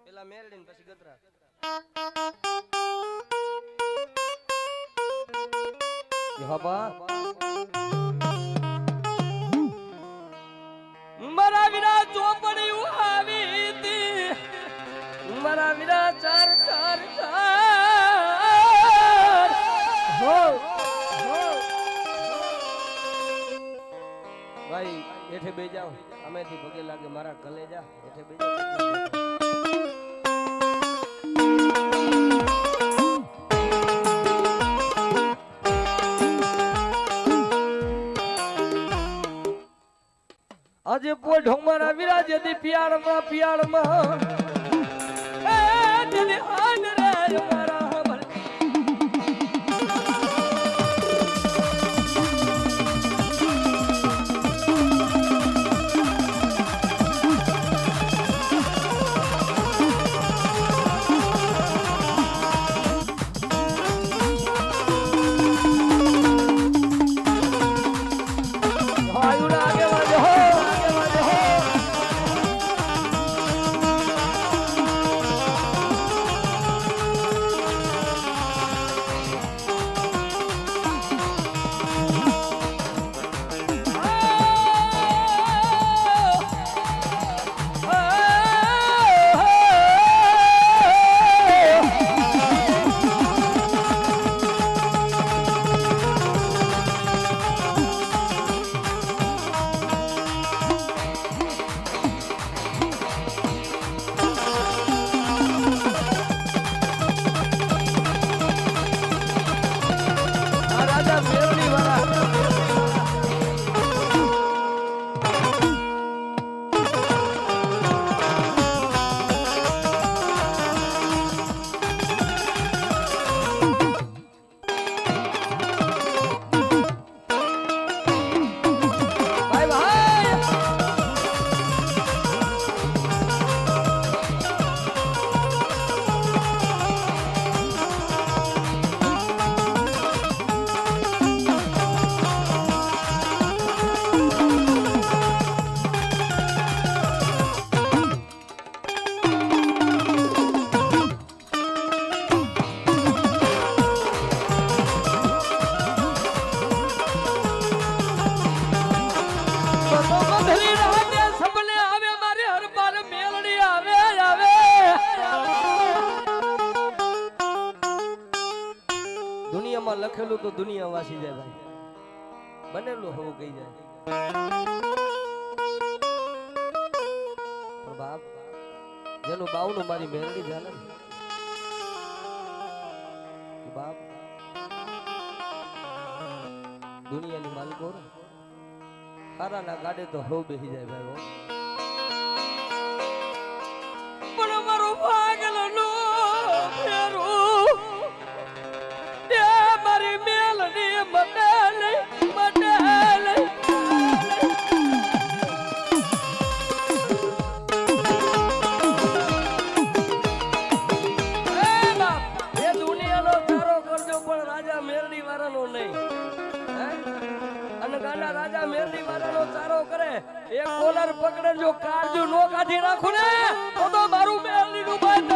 પેલા મેરડીન પછી ગદરા મારા વિના ચોપડી આવી હતી મારા વિના ચાર ચાર ચાર હો ભાઈ એઠે બે જાઓ અમેથી પગે લાગે મારા કલેજા એઠે બે જાઓ આજે પોઢો મારા વિરાજે દી પિયાળમાં એ દિને આન રે મારા હબર દુનિયામાં લખેલું તો દુનિયા વાસી જાય ભાઈ બનેલું હોવું કહી જાય પણ બાપ જેનું બાવનું મારી મેરડી ચાલે ને બાપ દુનિયાની માલિકો ખારાના ગાડે તો હોવ બેસી જાય ભાઈ પણ મારો ભાગલો નો ફેરું મારી મેલની મડેલી એ દુનિયાનો ચારો કરજો પણ રાજા મેરડી વાળાનો નહીં અને ગાના રાજા મેરડી વાળાનો ચારો કરે એક કોલર પકડે જો કાળજુ નો કાઢી રાખું ને તો મારું મેરડી નું બાંધ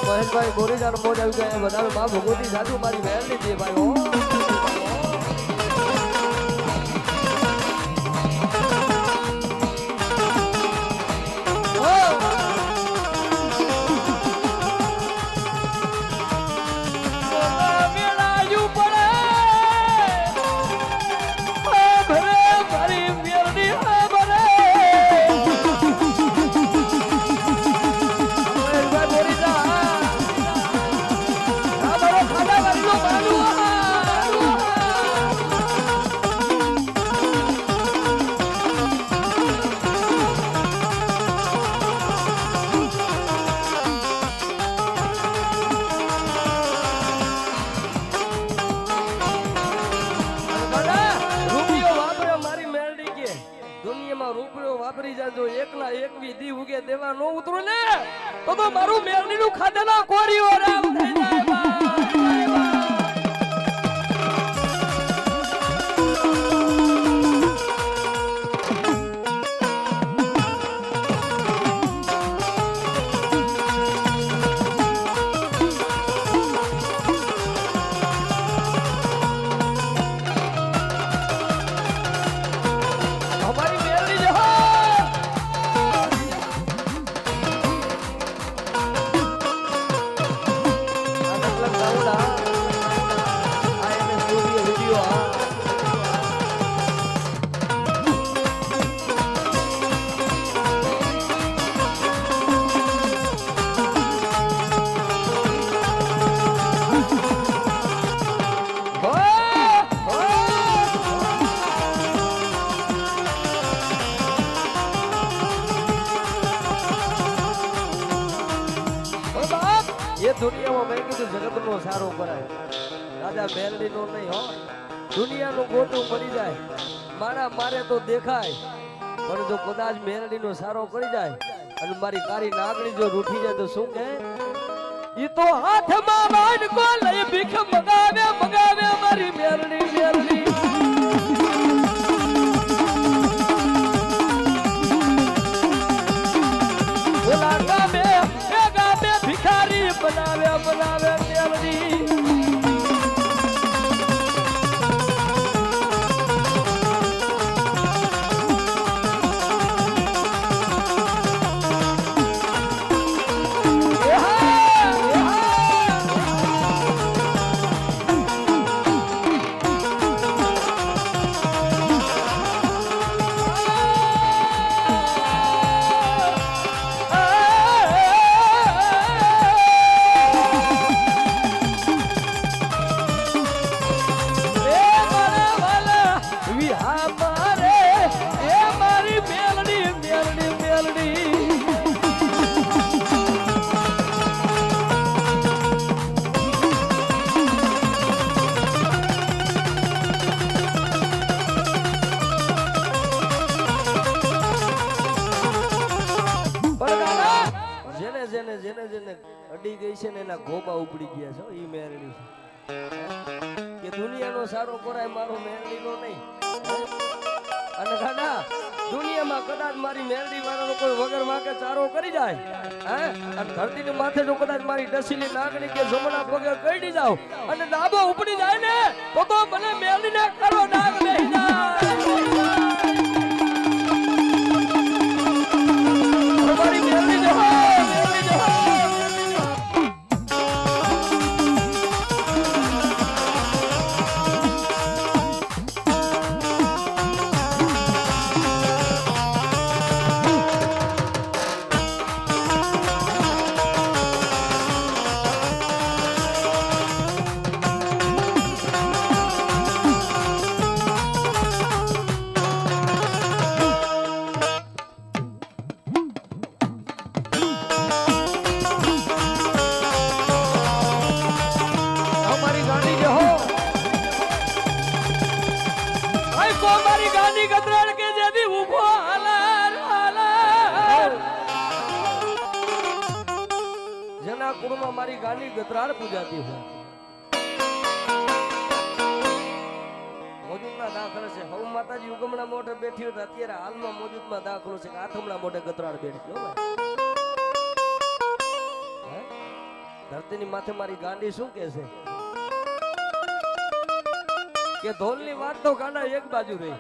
મહેશભાઈ બોરીદાર મોજ આવી ગયા બધા માં ભગવતી સાધુ મારી વહેલી છે ભાઈ બોરીદાર એકના એક વિધિ ઉગે દેવા નો ઉતરું ને તો મારું મેરડી નું ખાધેલા કોરીઓ રામ થઈ જાય બા દુનિયામાં મેં કીધું જગત નો સારો કરાય રાજા મેરડી નો નહીં હો દુનિયાનું ગોટું પડી જાય મારા મારે તો દેખાય પણ જો કદાચ મેરડી નો સારો કરી જાય અને મારી કારી નાગણી જો રૂઠી જાય તો શું કહે ઈ તો હાથમાં વાડકો લઈ ભીખ મગાવે મારી મેરડી મેરડી ઓલા ગામે ભિખારી બનાવે મેરડી જેને અડી ગઈ છે ને એના ગોબા ઉપડી ગયા છે ઈ મેરડી છે કે દુનિયાનો સારો કરાય મારો મેરડી નો નહીં અને ગાડા દુનિયામાં કદાચ મારી મેરડી વાળાનો કોઈ વગર વાકે ચારો કરી જાય હે અને ધરતીની માથે જો કદાચ મારી ડસીલી નાગણી કે જમણા પગે કઈડી જાવ અને ડાબો ઉપડી જાય ને તો મને મેરડીને કરો નાગ બેહી જાય મારી મેરડી જો મારી ગાની ગતરાળ પૂજાતી હોય મોજૂદના દાખલ છે હવ માતાજી ઉગમણા મોઢે બેઠી હોય અત્યારે હાલમાં મોજૂદમાં દાખલો છે કે આથમણા મોઢે ગતરાળ બેઠી ધરતીની માથે મારી ગાંડી શું કે છે કે ઢોલની વાત તો ગાંડા એક બાજુ રહી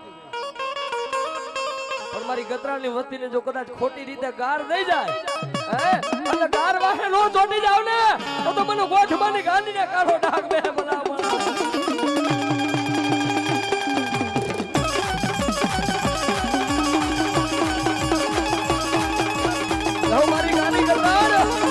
પણ મારી ગતરાળની વસ્તીને જો કદાચ ખોટી રીતે ગાર દઈ જાય અને ગાર વાહે નો ચોટી જાવ ને તો મને ગોઠમાની ગાંડીને કાઢો ડાક બે બોલાવ મારી ગાંડી ગતરાળ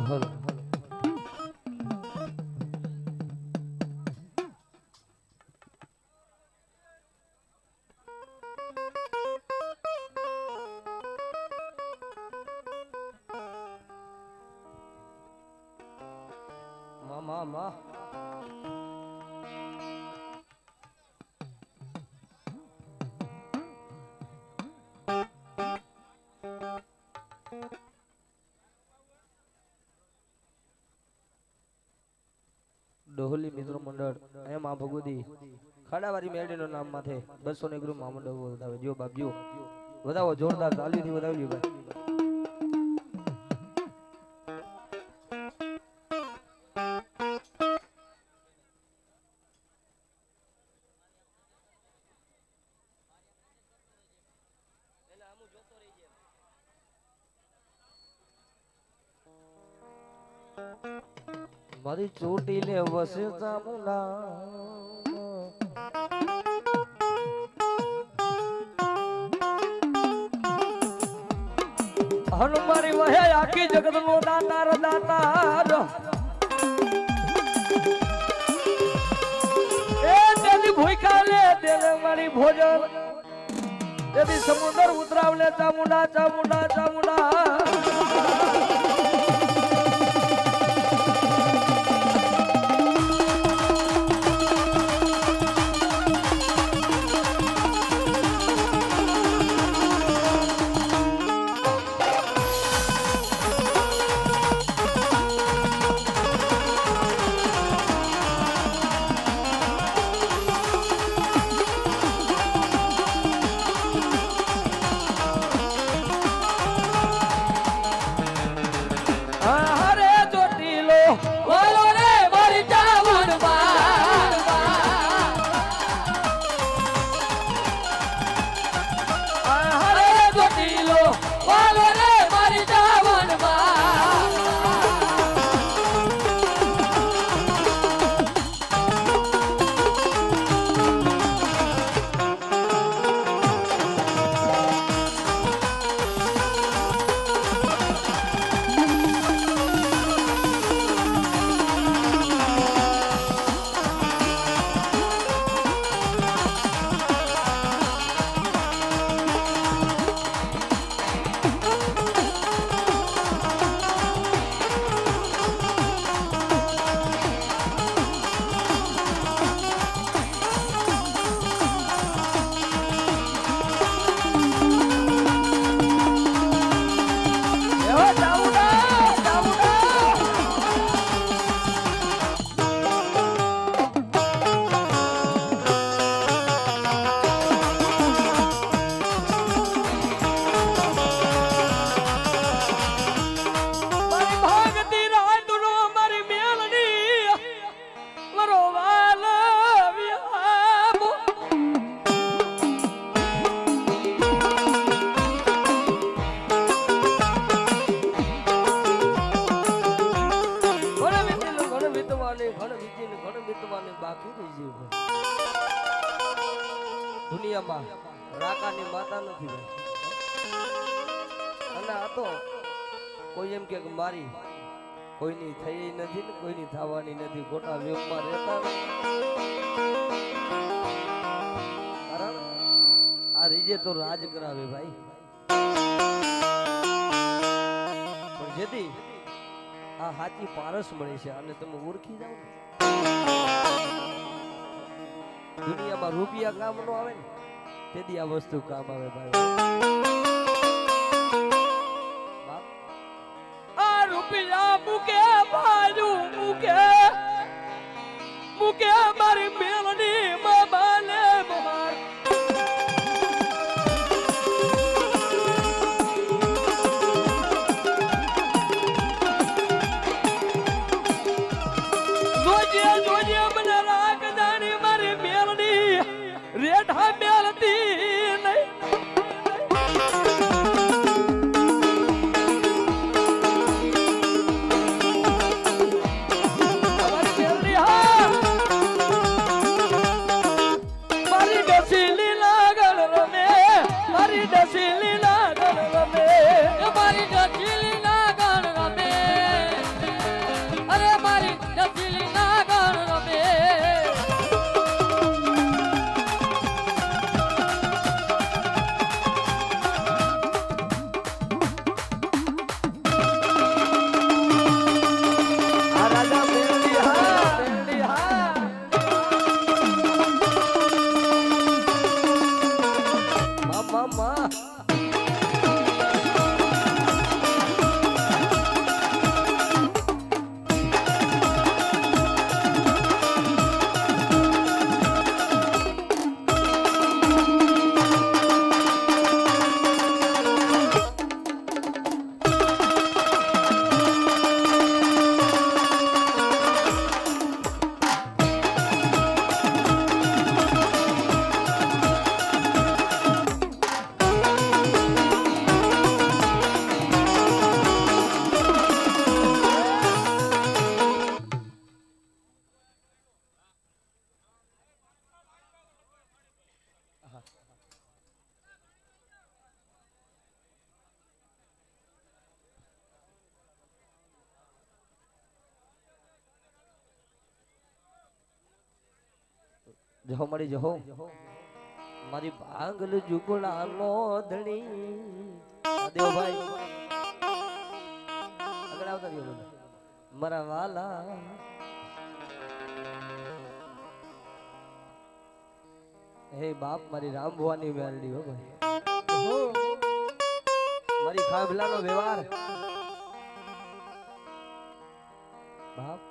હલો મામા ડોહલી મિત્રો મંડળ એમ આ ભગવતી ખાડાવાળી મેરડીનો નામ માથે 201 ગ્રુપ મહામંડળ વધાવે જો બાપજીઓ વધાવો જોરદાર તાલીથી વધાવજો ભાઈ મારી ચોટીલે વસે ચામુંડા હનુમારી વહે આખી જગત નો દાતાર દાતાર એ તેની ભૂખા લે દેલે મારી ભોજન તેથી સમુદ્ર ઉતરાવલે ચામુંડા ચામુંડા ચામુંડા દુનિયામાં રાકાની માતા નથી ભાઈ અને આ તો કોઈ એમ કે મારી કોઈની થઈ નથી ને કોઈની થવાની નથી ખોટા વ્યવહારમાં રહેતા કારણ આ રીજે તો રાજ કરાવે ભાઈ પણ જેથી આ હાચી પારસ મળી છે અને તમે ઓળખી જાવ ને દુનિયામાં રૂપિયા કામ નો આવે ને તેથી આ વસ્તુ કામ આવે ભાઈ આ રૂપિયા મૂકે બાજુ મૂકે મૂકે મારી મેલડી મામાને બહાર જોજે જોજે મને રાગ જાણી મારી મેલડી રેઠા મેલતી નહીં જહો મળી જહો મારી ભાંગલ ઝુકડા નો ધણી દેવભાઈ આગળ આવતા રહ્યો મારા વાલા હે બાપ મારી રામ ભુવાની મેલડી હો ભાઈ મારી ખાબલાનો વ્યવહાર બાપ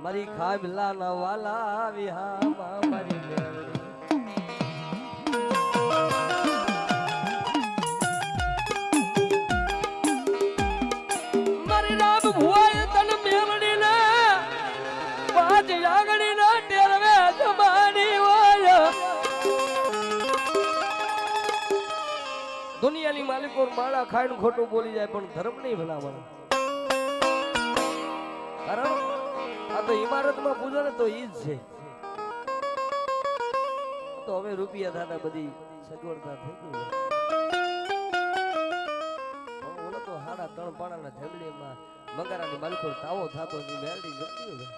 મારી ખાબલા ના વાલા વિહામાં મારી મેલડી મારી રામ ભુવાએ તન મેલડી ને પાંચ આગળી ના ટેરવે જમાની હોય દુનિયાની માલિકો માળા ખાઈને ખોટું બોલી જાય પણ ધર્મ નહીં ભલામણ કારણ આ તો ઇમારતમાં પૂજો ને તો ઈ જ છે તો હવે રૂપિયા દાદા બધી સગવડતા થઈ ગઈ ઓલો તો હાડા ત્રણ પાણાના ઢગલીમાં મંગારાની માલિકો તાવો થાતો ની મેલડી જતી હોય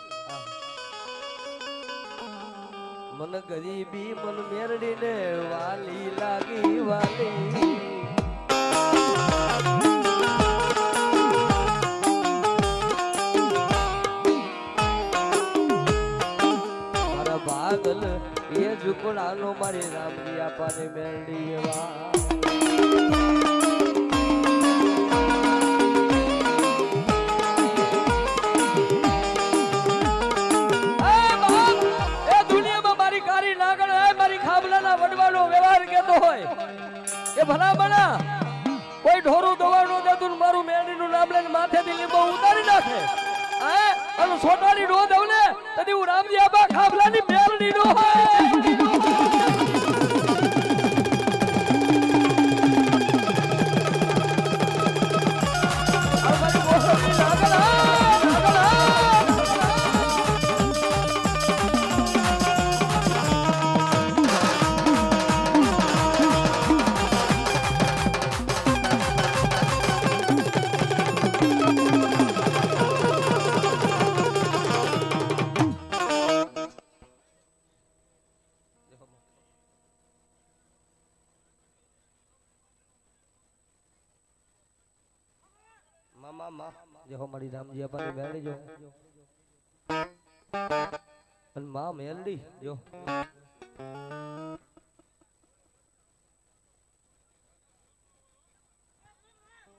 મન ગરીબી મન મેરડી ને વાલી લાગી વાલી પાગલ એ ઝુકડાનો મારી રામજી આપાને મેલડી એવા એ દુનિયામાં મારી કારી નાગણ હે મારી ખાબલાના વડવાનો વ્યવહાર કેતો હોય કે ભલા બના કોઈ ઢોરું દવાનું દેતું મારું મેલડીનું નામ લઈને માથેથી લીંબો ઉતારી નાખે અને સોટાની નો દઉં ને તદી હું રામજી આબા ખાબલાની મેલડી નો મામા જો મારી રામજી આપાની મેલડી જો અને માં મેલડી જો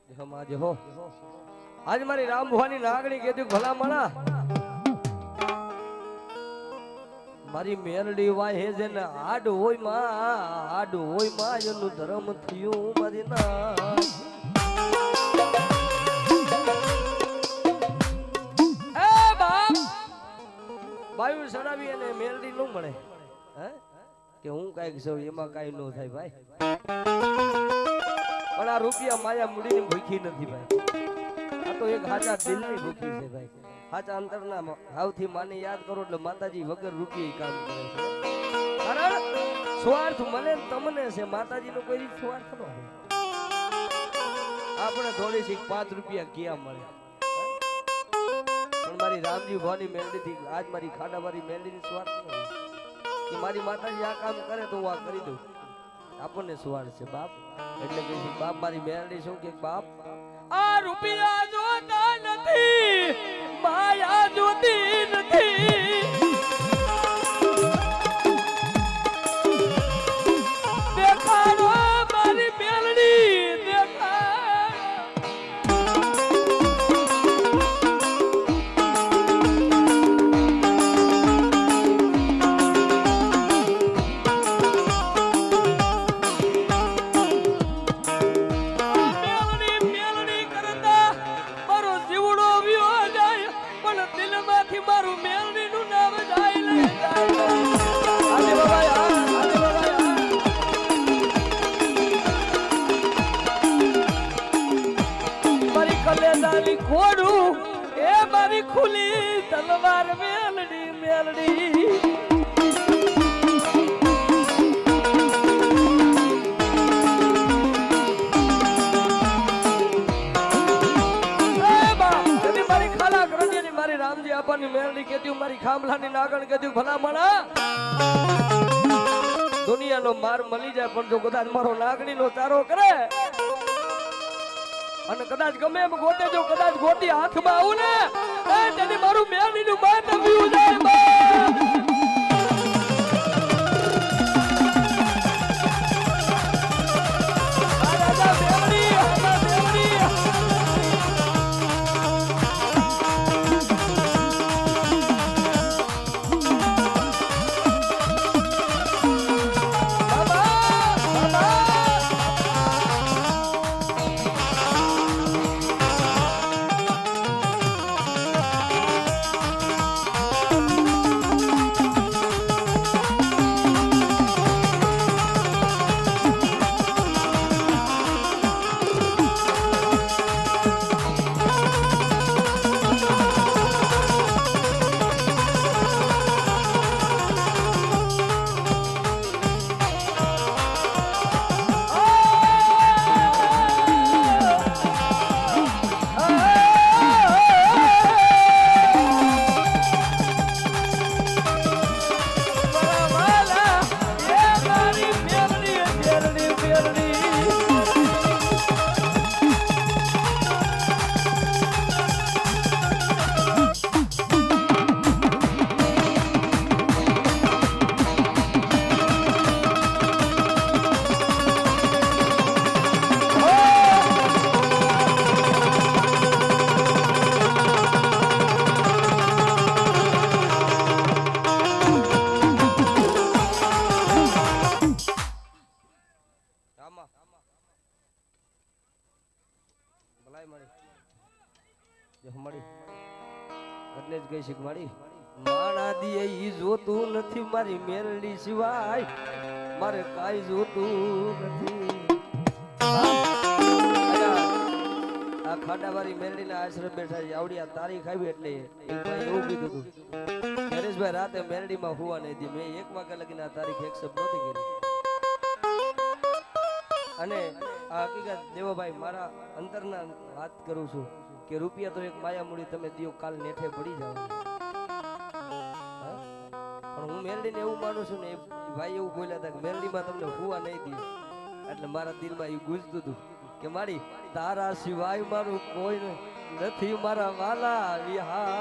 જો માં જો આજ મારી રામ ભુવાની નાગણી કીધું ભલા મણા મારી મેરડી વાહે છે ને હાડ હોય માં એનું ધર્મ થયું મારી ના બાયુ સડાવી અને મેરડી નું મળે હે કે હું કઈક છું એમાં કઈ નો થાય ભાઈ પણ આ રૂપિયા માયા મૂડીની ભૂખી નથી ભાઈ આ તો એક હાચા દિલની ભૂખી છે ભાઈ હાચા અંતરના ભાવથી માને યાદ કરો એટલે માતાજી વગર રૂપિયે કામ કરે છે કારણ સ્વાર્થ મને તમને છે માતાજીનો કોઈ સ્વાર્થ ન હોય આપણે થોડી શીખ 5 રૂપિયા ક્યાં મળે પણ મારી રામજી ભવાની મેલડી થી આજ મારી ખાડાવાળી મેલડીની સ્વાર્થ ન હોય કે મારી માતાજી આ કામ કરે તો હું આ કરી દઉં આપણને સ્વાર્થ છે બાપ એટલે કે બાપ મારી મેલડી શું કે બાપ આ રૂપિયા જોતા નથી માયા જોતી નથી દેખાડો મારી મેલડી ખોડું એ મારી ખુલી તલવાર મેલડી મેલડી મારી ખાલા કરજે મારી રામજી આપણની મેલડી કેતી મારી ખામલાની નાગણ કેતી ભલા મણા દુનિયાનો માર મળી જાય પણ જો કદાચ મારો નાગણીનો ચારો કરે અને કદાચ ગમે એમ ગોતે જો કદાચ ગોતી હાથમાં આવું ને તેની મારું મેલડીનું માન આવ્યું જાય એટલે જ ગઈ શીખ મારી માણા દીએ ઈ જોતું નથી મારી મેલડી સિવાય મારે કાઈ જોતું નથી આ ખાડાવાળી મેલડીના આશ્રમ બેઠા છે આવડી આ તારીખ આવી એટલે એક ભાઈ એવું કીધું હતું નરેશભાઈ રાતે મેલડીમાં હુવા નહીં દી મેં 1 વાગ્યા લગીને આ તારીખ એક્સેપ્ટ નહોતી કરી અને આ હકીકત દેવાભાઈ મારા અંતરના વાત કરું છું કે રૂપિયા તો એક માયા મૂડી તમે દિયો કાલ નેઠે પડી જાવ પણ હું મેલડીને એવું માનું છું ને ભાઈ એવું બોલ્યા હતા કે મેલડીમાં તમને હુવા નહીં દી એટલે મારા દિલમાં એ ગુંજતું હતું કે મારી તારા સિવાય મારું કોઈ નથી મારા વાલા વિહા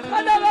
ખાડા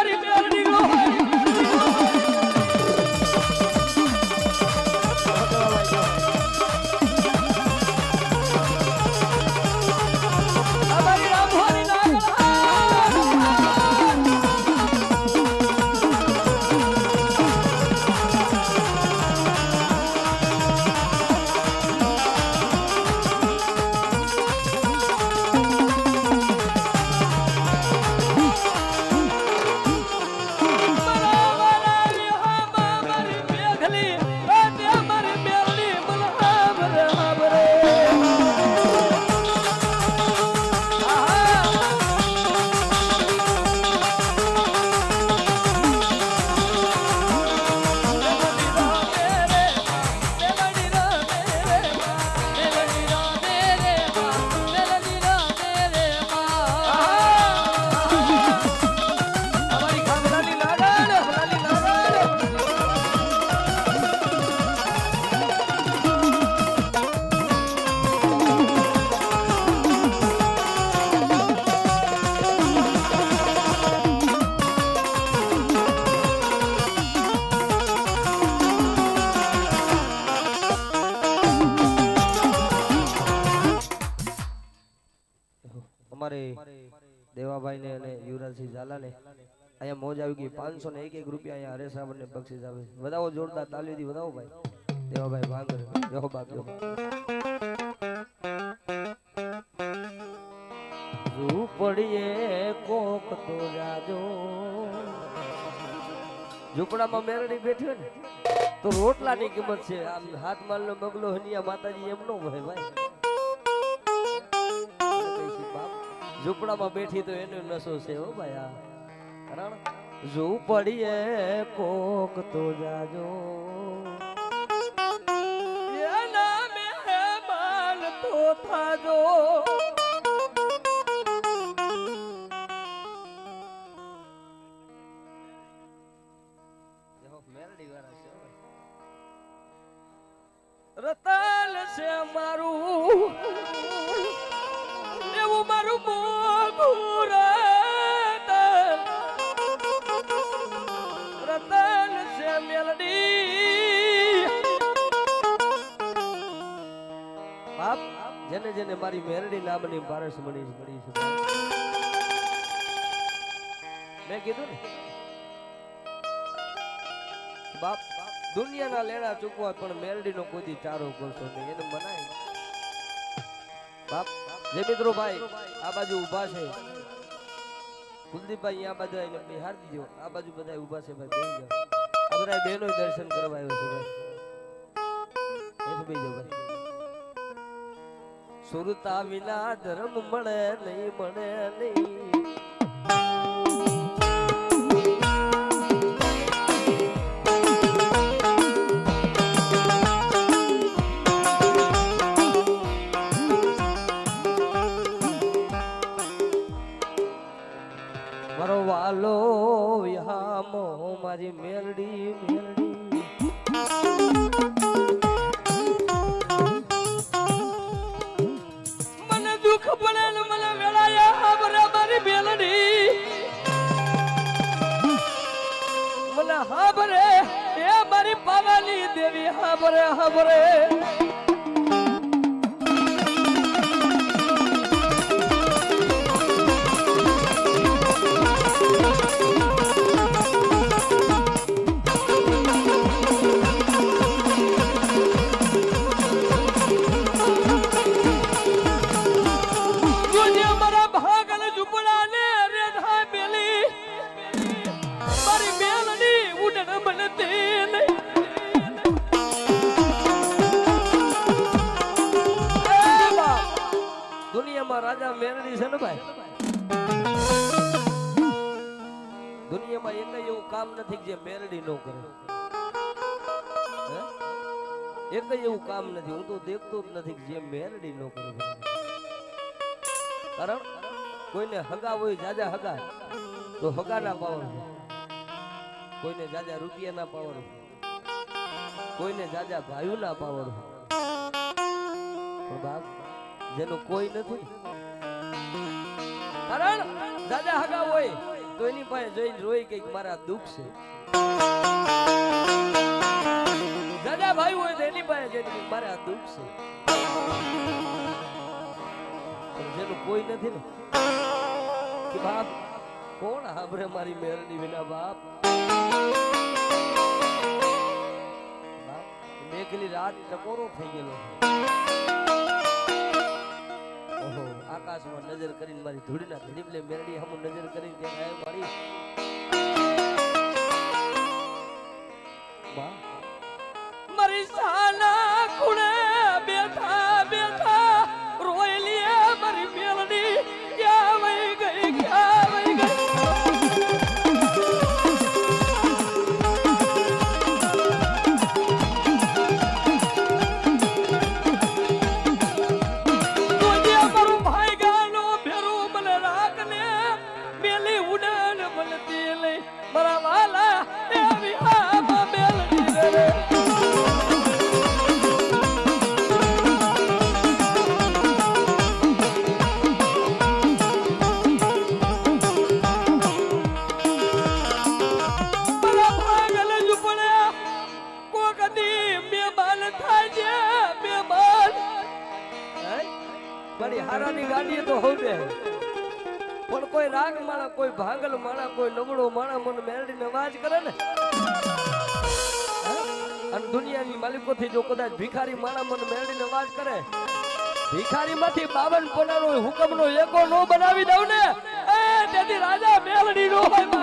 દેવાભાઈ ને અને યુવરાજસિંહ ઝાલા ને અહીંયા મોજ આવી ગઈ 501 રૂપિયા અહીંયા હરેશ રાવણ ને બક્ષિસ આવે છે વધાવો જોરદાર તાલીથી વધાવો ભાઈ દેવાભાઈ ભાંગર જો બાપ જો ઝૂંપડીએ કોક તો જાજો ઝૂંપડામાં મેરડી બેઠી હોય ને તો રોટલાની કિંમત છે આમ હાથ માલનો બગલો હનિયા માતાજી એમ નો હોય ભાઈ ઝૂંપડામાં બેઠી તો એનો નશો છે હો ભાઈ આ કારણ ઝૂંપડીએ કોક તો જાજો એના મહેમાન તો થાજો રતન છે મારું એવું મારું મોગું રતન છે મેલડી બાપ જેને જેને મારી મેલડી નામની પારસ મળી છે મેં કીધું ને બાપ દુનિયાના લેણા ચૂકવા પણ મેલડીનો કોઈ ચારો કરશો નહીં એને મનાય બાપ જે મિત્રો ભાઈ આ બાજુ ઊભા છે કુલદીપભાઈ આ બાજુ આવીને બિહાર દીજો આ બાજુ બધા ઊભા છે ભાઈ બેસી જાઓ આ બધા બહેનો દર્શન કરવા આવ્યો છે ભાઈ બેસી જાઓ ભાઈ સુરતા વિના ધર્મ મળે નહીં વાલો યામો મારી મેલડી મને દુઃખ પડે ને મને વેળાયા બરે મારી મેલડી મને હાબરે એ મારી પાવાની દેવી હાબરે રાજા મેરડી છે ને ભાઈ દુનિયામાં એક એવું કામ નથી જે મેરડી ન કરે એક એવું કામ નથી હું તો દેખતો જ નથી જે મેરડી ન કરે કારણ કોઈને હગા હોય જાજા હગા તો હગા ના પાવર કોઈને જાજા રૂપિયા ના પાવર કોઈને જાજા ભાઈઓ ના પાવર પણ બાપ જેનું કોઈ નથી કારણ દાદા હગા હોય તો એની પાસે જોઈને રોઈ કે મારા દુઃખ છે દાદા ભાઈ હોય તો એની પાસે જઈને મારા દુઃખ છે પણ જેનું કોઈ નથી ને કે બાપ કોણ હાબરે મારી મેરડી વિના બાપ મેઘલી રાત ટકોરો થઈ ગયેલો આકાશમાં નજર કરીને મારી ધૂળના ધડીબલે મેરડી હમ નજર કરીને ત્યાં આયો મારી મારી સાના ખૂણે બેઠા રોયલી મારી મેરડી ક્યાં વઈ ગઈ ભાંગલ માણા કોઈ નબળો માણા મને મેરડીને અવાજ કરે ને અને દુનિયાની માલિકોથી જો કદાચ ભિખારી માણા મને મેરડીને અવાજ કરે ભિખારીમાંથી 52 પનાનો હુકમનો એકો નો બનાવી દઉં ને એ તેથી રાજા મેલડી નો હોય